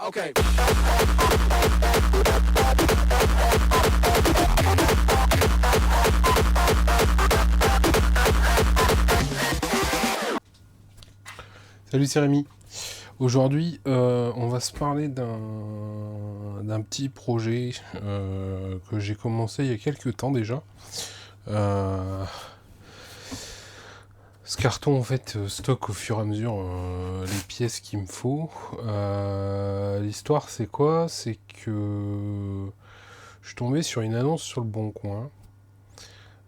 Okay. Salut, c'est Rémi. Aujourd'hui, on va se parler d'un petit projet que j'ai commencé il y a quelques temps déjà. Ce carton, en fait, stocke au fur et à mesure les pièces qu'il me faut. L'histoire, c'est quoi? C'est que je suis tombé sur une annonce sur le Bon Coin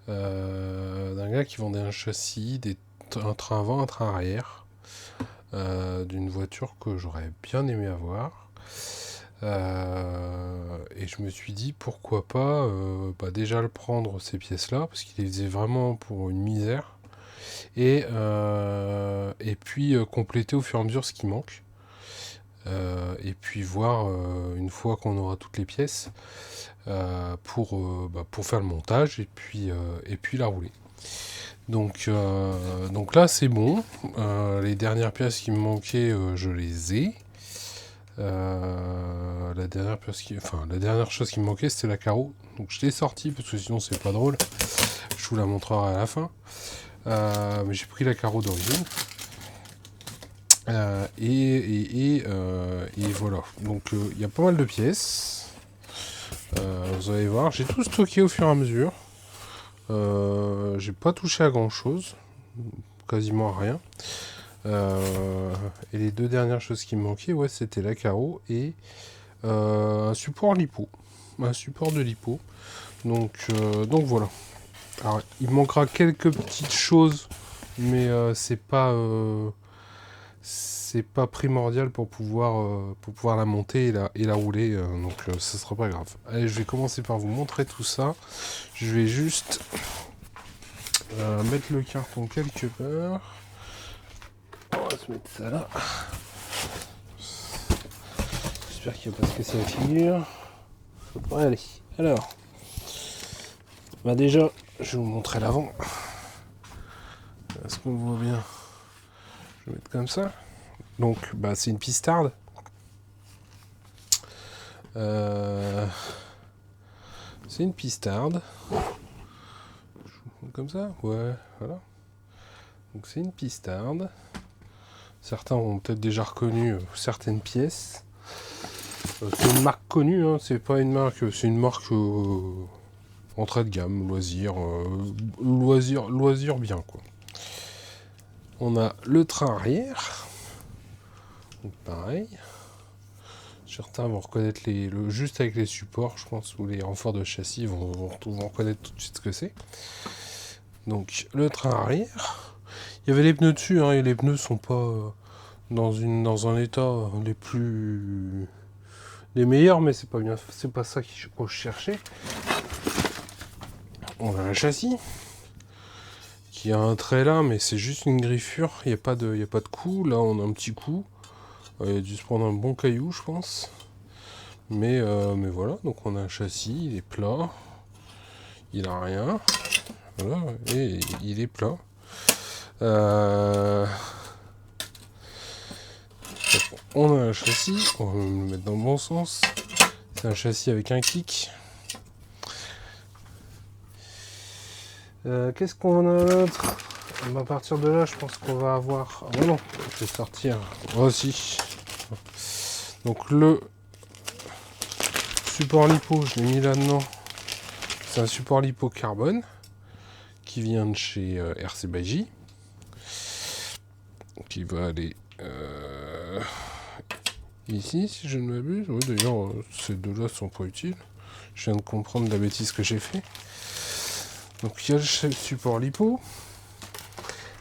d'un gars qui vendait un châssis, un train avant, un train arrière. D'une voiture que j'aurais bien aimé avoir. Et je me suis dit pourquoi pas déjà le prendre ces pièces-là, parce qu'il les faisait vraiment pour une misère. Et puis compléter au fur et à mesure ce qui manque. Et puis voir une fois qu'on aura toutes les pièces pour faire le montage et puis la rouler. Donc là c'est bon. Les dernières pièces qui me manquaient, je les ai. La dernière chose qui me manquait, c'était la carreau. Donc je l'ai sortie parce que sinon c'est pas drôle. Je vous la montrerai à la fin. Mais j'ai pris la carreau d'origine. Et voilà. Donc il y a pas mal de pièces. Vous allez voir, j'ai tout stocké au fur et à mesure. J'ai pas touché à grand chose, quasiment à rien. Et les deux dernières choses qui me manquaient, ouais, c'était la carreau et un support lipo, un support de lipo. Donc voilà. Alors, il me manquera quelques petites choses, mais c'est pas primordial pour pouvoir la monter et la rouler, donc ce sera pas grave. Allez, je vais commencer par vous montrer tout ça. Je vais juste mettre le carton quelque part. On va se mettre ça là. J'espère qu'il va pas se casser la figure. Allez, alors. Déjà, je vais vous montrer l'avant. Est-ce qu'on voit bien? Je vais mettre comme ça. Donc, c'est une pistarde. C'est une pistarde. Comme ça? Ouais, voilà. Donc c'est une pistarde. Certains ont peut-être déjà reconnu certaines pièces. C'est une marque connue, hein, c'est pas une marque, c'est une marque entrée de gamme, loisir bien quoi. On a le train arrière. Donc pareil. Certains vont reconnaître juste avec les supports, je pense, ou les renforts de châssis vont reconnaître tout de suite ce que c'est. Donc le train arrière. Il y avait les pneus dessus, hein, et les pneus sont pas dans un état les meilleurs, mais c'est pas ça qu'on cherchait. On a un châssis qui a un trait là, mais c'est juste une griffure, il n'y a pas de coup. Là on a un petit coup. Il a dû se prendre un bon caillou, je pense. Mais voilà, donc on a un châssis, il est plat. Il a rien. Voilà, et il est plat. On a un châssis, on va le mettre dans le bon sens. C'est un châssis avec un kick. Qu'est-ce qu'on a d'autre? À partir de là, je pense qu'on va avoir... Ah non, je vais sortir aussi. Donc le support lipo, je l'ai mis là-dedans. C'est un support lipo carbone qui vient de chez RC Baiji. Qui va aller ici, si je ne m'abuse. Oui, d'ailleurs, ces deux-là sont pas utiles. Je viens de comprendre la bêtise que j'ai fait. Donc il y a le support lipo.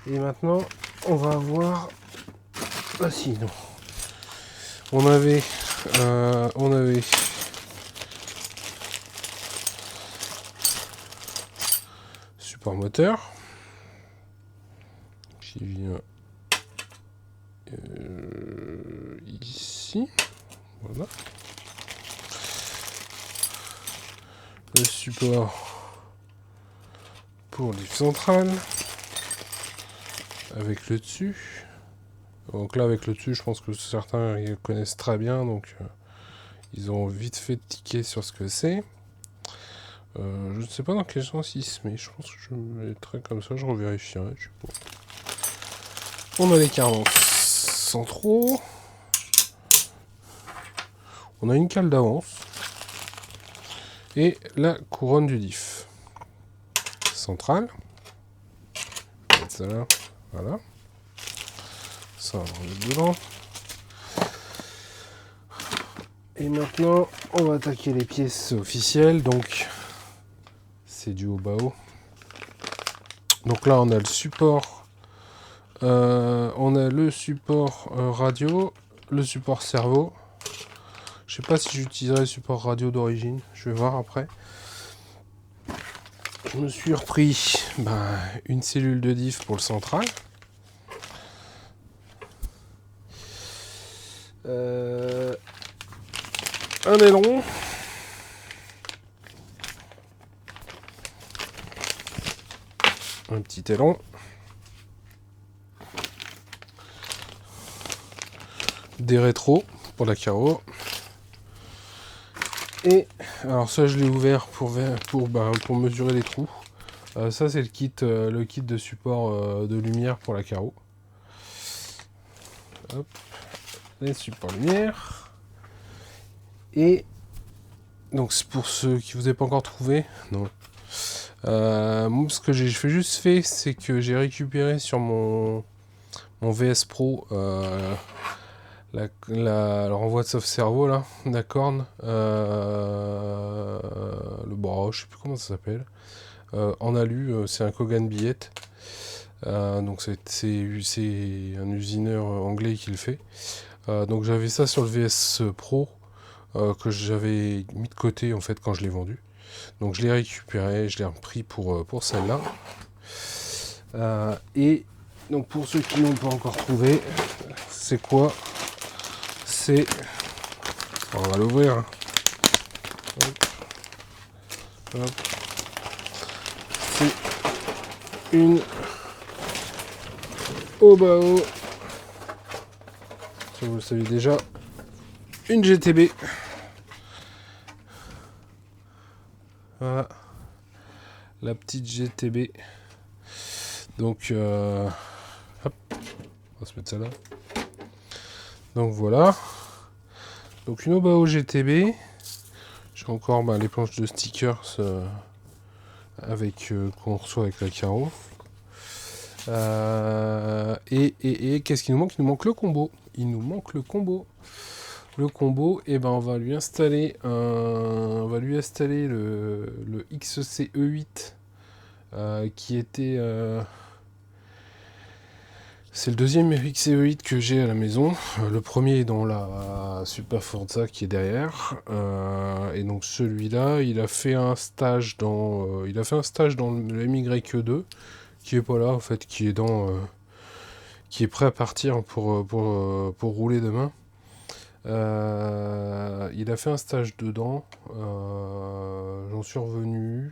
Et maintenant, on va avoir... Ah si, non. On avait support moteur qui vient ici. Voilà. Le support pour les centrales avec le dessus. Donc là, avec le dessus, je pense que certains ils connaissent très bien, donc ils ont vite fait tiquer sur ce que c'est. Je ne sais pas dans quel sens il se met, je pense que je me mettrai comme ça, je revérifierai. Je sais pas. On a les carences centraux. On a une cale d'avance. Et la couronne du diff. Centrale. On va mettre ça là. Voilà. Ça, on va le mettre dedans. Et maintenant, on va attaquer les pièces officielles. Donc, c'est du haut bas haut. Donc là, on a le support. On a le support radio, le support cerveau. Je sais pas si j'utiliserai le support radio d'origine. Je vais voir après. Je me suis repris une cellule de diff pour le central. Un aileron. Un petit aileron. Des rétros pour la carreau. Et alors ça je l'ai ouvert pour mesurer les trous. Ça c'est le kit de support de lumière pour la carreau. Hop, les supports lumière. Et donc c'est pour ceux qui vous avez pas encore trouvé, non. Ce que j'ai juste fait, c'est que j'ai récupéré sur mon VS Pro le renvoi de soft cerveau là, la corne, le bras, je sais plus comment ça s'appelle, en alu, c'est un Kogan Billette, donc c'est un usineur anglais qui le fait. Donc j'avais ça sur le VS Pro que j'avais mis de côté en fait quand je l'ai vendu. Donc je l'ai récupéré, je l'ai repris pour celle-là. Et donc pour ceux qui n'ont pas encore trouvé, c'est quoi? C'est... On va l'ouvrir. Hein. Hop. Hop. C'est une Obao. Ça vous le savez déjà. Une GTB. Voilà. La petite GTB. Donc, hop. On va se mettre ça là. Donc voilà. Donc une Obao GTB. J'ai encore les planches de stickers qu'on reçoit avec la carreau. Et qu'est-ce qu'il nous manque? Il nous manque le combo. Il nous manque le combo. Le combo, et on va lui installer le XCE8 qui était c'est le deuxième XCE8 que j'ai à la maison. Le premier est dans la Super Forza qui est derrière. Et donc celui-là, il a fait un stage dans le MY2 qui est pas là en fait, qui est qui est prêt à partir pour rouler demain. Il a fait un stage dedans. J'en suis revenu.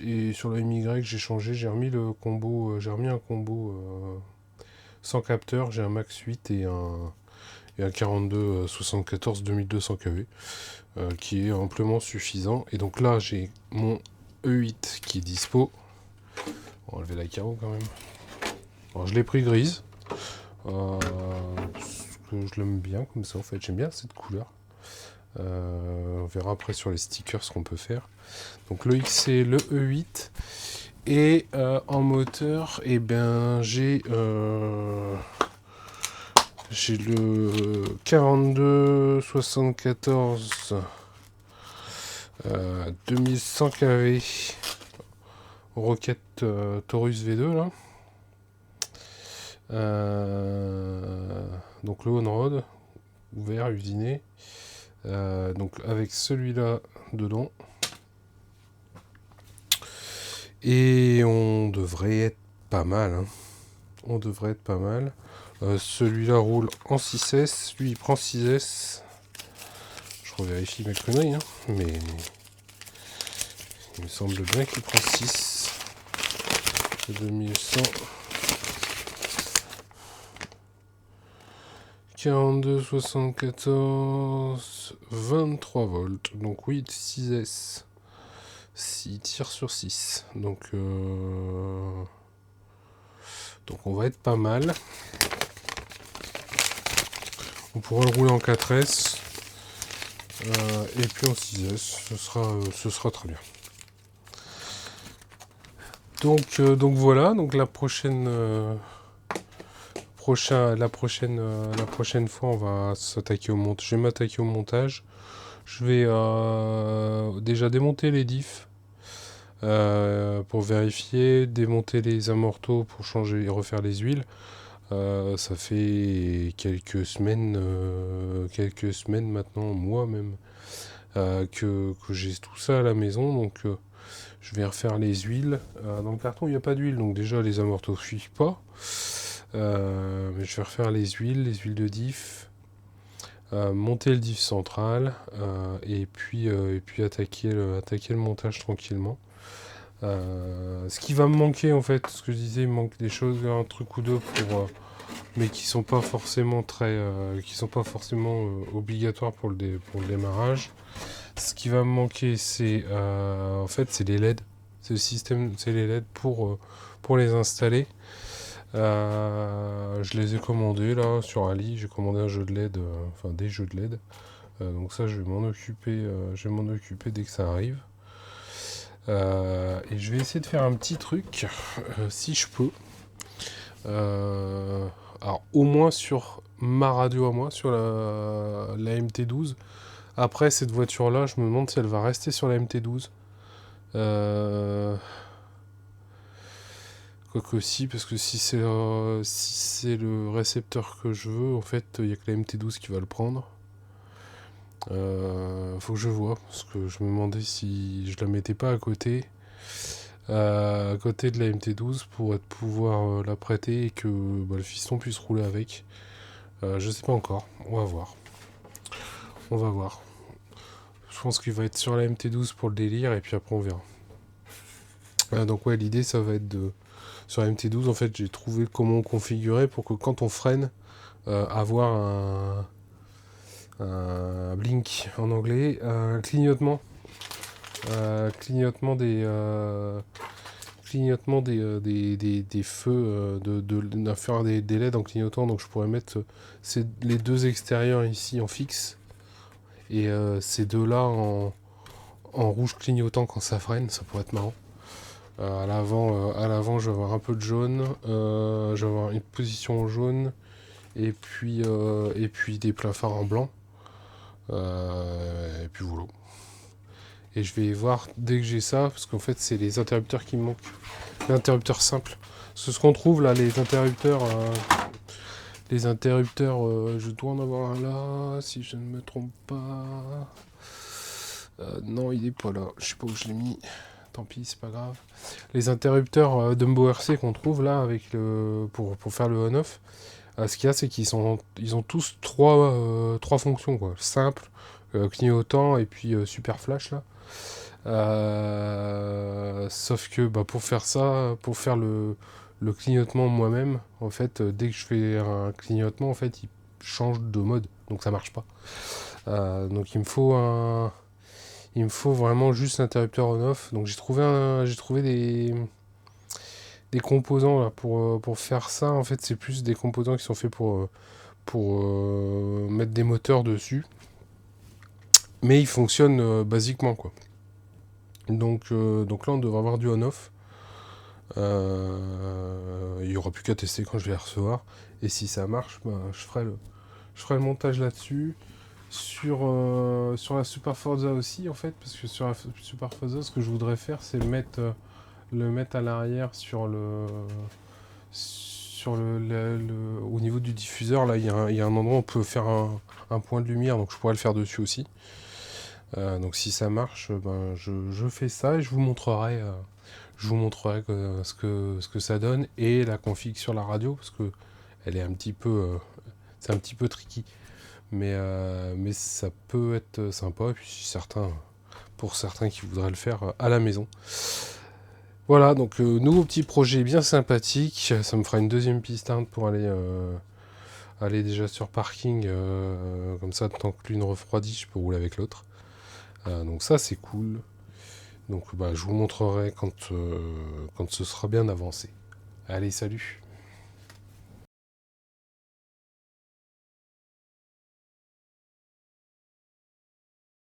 Et sur le MY, j'ai changé. J'ai remis le combo. J'ai remis un combo sans capteur. J'ai un Max 8 et un 42 74 2200 kV qui est amplement suffisant. Et donc là, j'ai mon E8 qui est dispo. On va enlever la carreau quand même. Alors, je l'ai pris grise. Parce que je l'aime bien comme ça en fait. J'aime bien cette couleur. On verra après sur les stickers ce qu'on peut faire. Donc le X c'est le E8. Et en moteur, j'ai le 42 74 2100 kV Rocket Taurus V2 là. Donc le on-road ouvert, usiné. Donc avec celui-là dedans. Et on devrait être pas mal. Hein. On devrait être pas mal. Celui-là roule en 6S. Lui, il prend 6S. Je revérifie mes conneries. Hein. Mais il me semble bien qu'il prend 6. 2100. 42, 74, 23 volts. Donc oui, 6S. 6 tirs sur 6. Donc on va être pas mal. On pourra le rouler en 4S. Et puis en 6S. Ce sera très bien. Donc voilà. Donc la prochaine fois, on va s'attaquer au montage. Je vais m'attaquer au montage. Je vais déjà démonter les diffs pour vérifier, démonter les amortos pour changer et refaire les huiles. Ça fait quelques semaines maintenant, mois même, que j'ai tout ça à la maison. Donc je vais refaire les huiles. Dans le carton, il n'y a pas d'huile, donc déjà les amortos ne suivent pas. Mais je vais refaire les huiles de diff, monter le diff central, et puis attaquer le montage tranquillement. Ce qui va me manquer en fait, ce que je disais, il me manque des choses, un truc ou deux mais qui sont pas forcément obligatoires pour le démarrage. Ce qui va me manquer, c'est en fait c'est les LED, c'est le système, c'est les LED pour les installer. Je les ai commandés là sur Ali, j'ai commandé un jeu de LED, enfin des jeux de LED. Donc ça, je vais m'en occuper dès que ça arrive. Et je vais essayer de faire un petit truc, si je peux. Alors au moins sur ma radio à moi, sur la MT12. Après cette voiture là, je me demande si elle va rester sur la MT12. Quoique si, parce que si c'est le récepteur que je veux, en fait, il n'y a que la MT12 qui va le prendre. Faut que je vois, parce que je me demandais si je la mettais pas à côté de la MT12 pour pouvoir la prêter et que le fiston puisse rouler avec. Je sais pas encore, on va voir. Je pense qu'il va être sur la MT12 pour le délire et puis après on verra. Donc ouais, l'idée ça va être sur la MT12, en fait, j'ai trouvé comment configurer pour que quand on freine, avoir un blink en anglais, un clignotement des feux, de faire des LED en clignotant. Donc je pourrais mettre les deux extérieurs ici en fixe et ces deux-là en rouge clignotant quand ça freine, ça pourrait être marrant. À l'avant, je vais avoir un peu de jaune, je vais avoir une position en jaune, et puis des pleins phares en blanc. Et puis voilà. Et je vais voir dès que j'ai ça, parce qu'en fait, c'est les interrupteurs qui me manquent. Les interrupteurs simples. C'est ce qu'on trouve là, les interrupteurs. Je dois en avoir un là, si je ne me trompe pas. Non, il est pas là. Je sais pas où je l'ai mis. Tant pis, c'est pas grave. Les interrupteurs Dumbo RC qu'on trouve là avec pour faire le on-off, ce qu'il y a, c'est ils ont tous trois fonctions, quoi. Simple, clignotant et puis super flash là. Sauf que pour faire ça, pour faire le clignotement moi-même, en fait, dès que je fais un clignotement, en fait, il change de mode, donc ça marche pas. Donc il me faut vraiment juste l'interrupteur on-off. Donc j'ai trouvé des composants là pour faire ça. En fait, c'est plus des composants qui sont faits pour mettre des moteurs dessus. Mais ils fonctionnent basiquement, quoi. Donc là, on devrait avoir du on-off. Il n'y aura plus qu'à tester quand je vais les recevoir. Et si ça marche, je ferai le montage là-dessus. Sur la Super Forza aussi, en fait, parce que sur la Super Forza, ce que je voudrais faire, c'est le mettre à l'arrière au niveau du diffuseur. Là, il y a un endroit où on peut faire un point de lumière, donc je pourrais le faire dessus aussi. Donc si ça marche, je fais ça et je vous montrerai ce que ça donne et la config sur la radio, parce que elle est c'est un petit peu tricky. Mais ça peut être sympa, et puis pour certains qui voudraient le faire à la maison. Voilà, donc nouveau petit projet bien sympathique. Ça me fera une deuxième piste pour aller aller déjà sur parking, comme ça, tant que l'une refroidit, je peux rouler avec l'autre. Donc ça, c'est cool. Donc bah, je vous montrerai quand ce sera bien avancé. Allez, salut!